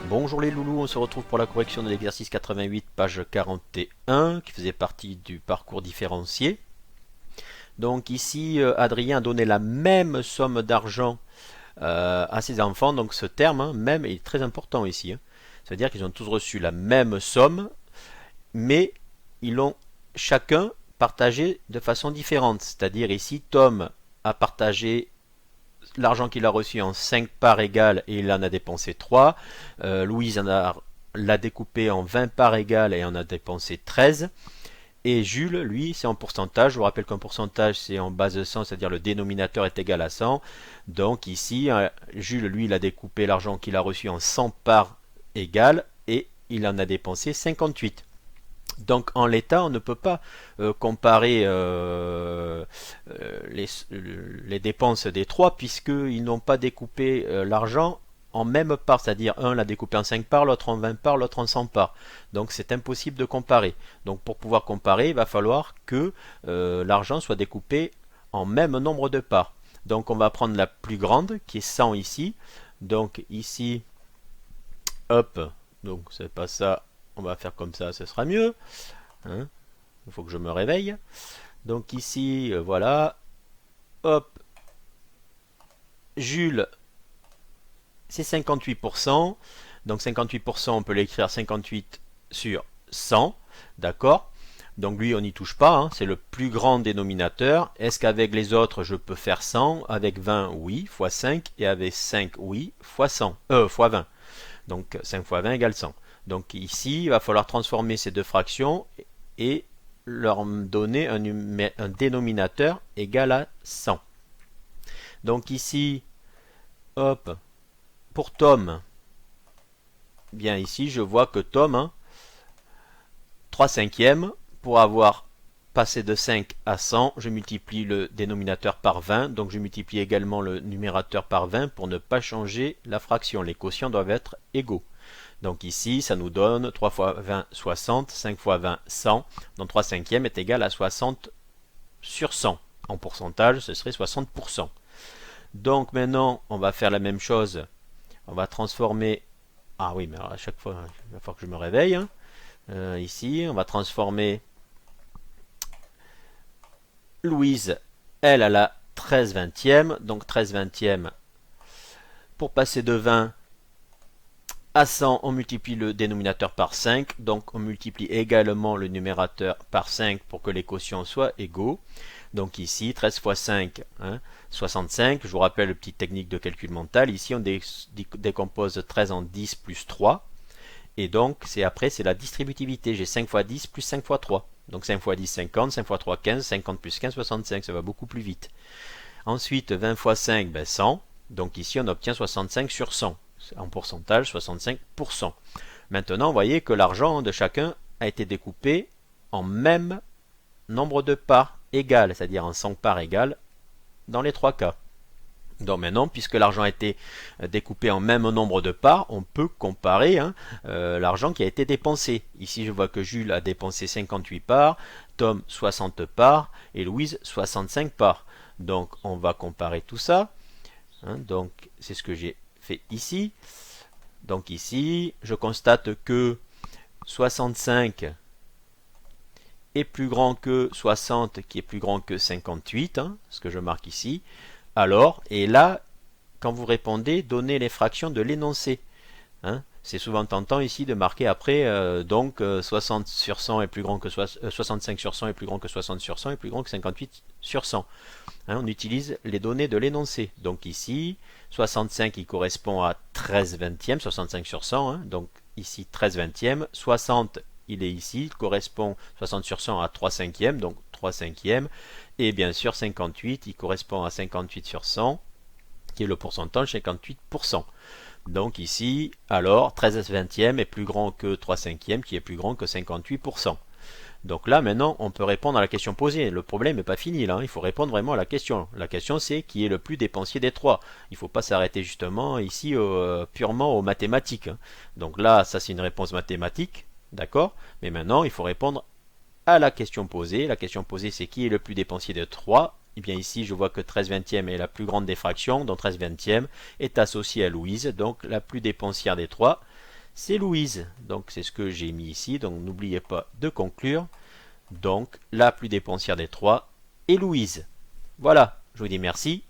Bonjour les loulous, on se retrouve pour la correction de l'exercice 88, page 41, qui faisait partie du parcours différencié. Donc ici, Adrien a donné la même somme d'argent à ses enfants, donc ce terme, même, est très important ici. Ça veut dire qu'ils ont tous reçu la même somme, mais ils l'ont chacun partagé de façon différente. C'est-à-dire ici, Tom a partagé l'argent qu'il a reçu en 5 parts égales et il en a dépensé 3. Louise l'a découpé en 20 parts égales et en a dépensé 13. Et Jules, lui, c'est en pourcentage. Je vous rappelle qu'un pourcentage, c'est en base de 100, c'est-à-dire le dénominateur est égal à 100. Donc ici, Jules, lui, il a découpé l'argent qu'il a reçu en 100 parts égales et il en a dépensé 58. Donc en l'état, on ne peut pas comparer les dépenses des trois puisqu'ils n'ont pas découpé l'argent en même parts, c'est-à-dire un l'a découpé en 5 parts, l'autre en 20 parts, l'autre en 100 parts. Donc c'est impossible de comparer. Donc pour pouvoir comparer, il va falloir que l'argent soit découpé en même nombre de parts. Donc on va prendre la plus grande qui est 100 ici. Donc ici, hop, donc c'est pas ça, on va faire comme ça, ce sera mieux. Hein, il faut que je me réveille. Donc ici, voilà. Hop. Jules, c'est 58%. Donc 58%, on peut l'écrire 58 sur 100. D'accord. Donc lui, on n'y touche pas. Hein, c'est le plus grand dénominateur. Est-ce qu'avec les autres, je peux faire 100? Avec 20, oui, fois 5. Et avec 5, oui, fois 100. Fois 20. Donc 5 fois 20 égale 100. Donc ici, il va falloir transformer ces deux fractions et leur donner un dénominateur égal à 100. Donc ici, hop, pour Tom, bien ici, je vois que Tom, 3 cinquièmes, pour avoir passé de 5 à 100, je multiplie le dénominateur par 20, donc je multiplie également le numérateur par 20 pour ne pas changer la fraction. Les quotients doivent être égaux. Donc ici, ça nous donne 3 fois 20, 60, 5 fois 20, 100. Donc 3 cinquièmes est égal à 60 sur 100. En pourcentage, ce serait 60%. Donc maintenant, on va faire la même chose. On va transformer... Ah oui, mais alors à chaque fois, il va falloir que je me réveille. Ici, on va transformer Louise. Elle, elle a 13 vingtièmes. Donc 13 vingtièmes, pour passer de 20 à 100, on multiplie le dénominateur par 5, donc on multiplie également le numérateur par 5 pour que les quotients soient égaux. Donc ici, 13 fois 5, 65. Je vous rappelle la petite technique de calcul mental. Ici, on décompose 13 en 10 plus 3. Et donc, c'est la distributivité. J'ai 5 fois 10 plus 5 fois 3. Donc 5 fois 10, 50. 5 fois 3, 15. 50 plus 15, 65. Ça va beaucoup plus vite. Ensuite, 20 fois 5, 100. Donc ici, on obtient 65 sur 100. En pourcentage, 65%. Maintenant, vous voyez que l'argent de chacun a été découpé en même nombre de parts égales, c'est-à-dire en 100 parts égales dans les trois cas. Donc maintenant, puisque l'argent a été découpé en même nombre de parts, on peut comparer l'argent qui a été dépensé. Ici, je vois que Jules a dépensé 58 parts, Tom 60 parts et Louise 65 parts. Donc on va comparer tout ça. Donc c'est ce que j'ai fait ici. Donc ici, je constate que 65 est plus grand que 60, qui est plus grand que 58, ce que je marque ici. Alors, et là, quand vous répondez, donnez les fractions de l'énoncé. C'est souvent tentant ici de marquer après, donc 60 sur 100 est plus grand que 65 sur 100 est plus grand que 60 sur 100 est plus grand que 58 sur 100. On utilise les données de l'énoncé. Donc ici, 65 il correspond à 13 vingtièmes, 65 sur 100, donc ici 13 vingtièmes, 60 il est ici, il correspond 60 sur 100 à 3 cinquièmes, donc 3 cinquièmes, et bien sûr 58 il correspond à 58 sur 100, qui est le pourcentage 58%. Donc ici, alors 13 vingtièmes est plus grand que 3 cinquièmes, qui est plus grand que 58%. Donc là, maintenant, on peut répondre à la question posée. Le problème n'est pas fini, là. Il faut répondre vraiment à la question. La question, c'est qui est le plus dépensier des trois. Il ne faut pas s'arrêter justement ici purement aux mathématiques. Donc là, ça, c'est une réponse mathématique. D'accord? Mais maintenant, il faut répondre à la question posée. La question posée, c'est qui est le plus dépensier des trois. Et bien ici, je vois que 13 vingtièmes est la plus grande des fractions. Donc 13 vingtièmes est associée à Louise, donc la plus dépensière des trois. c'est Louise. Donc c'est ce que j'ai mis ici. Donc n'oubliez pas de conclure. Donc la plus dépensière des trois est Louise. Voilà, je vous dis merci,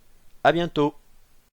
à bientôt.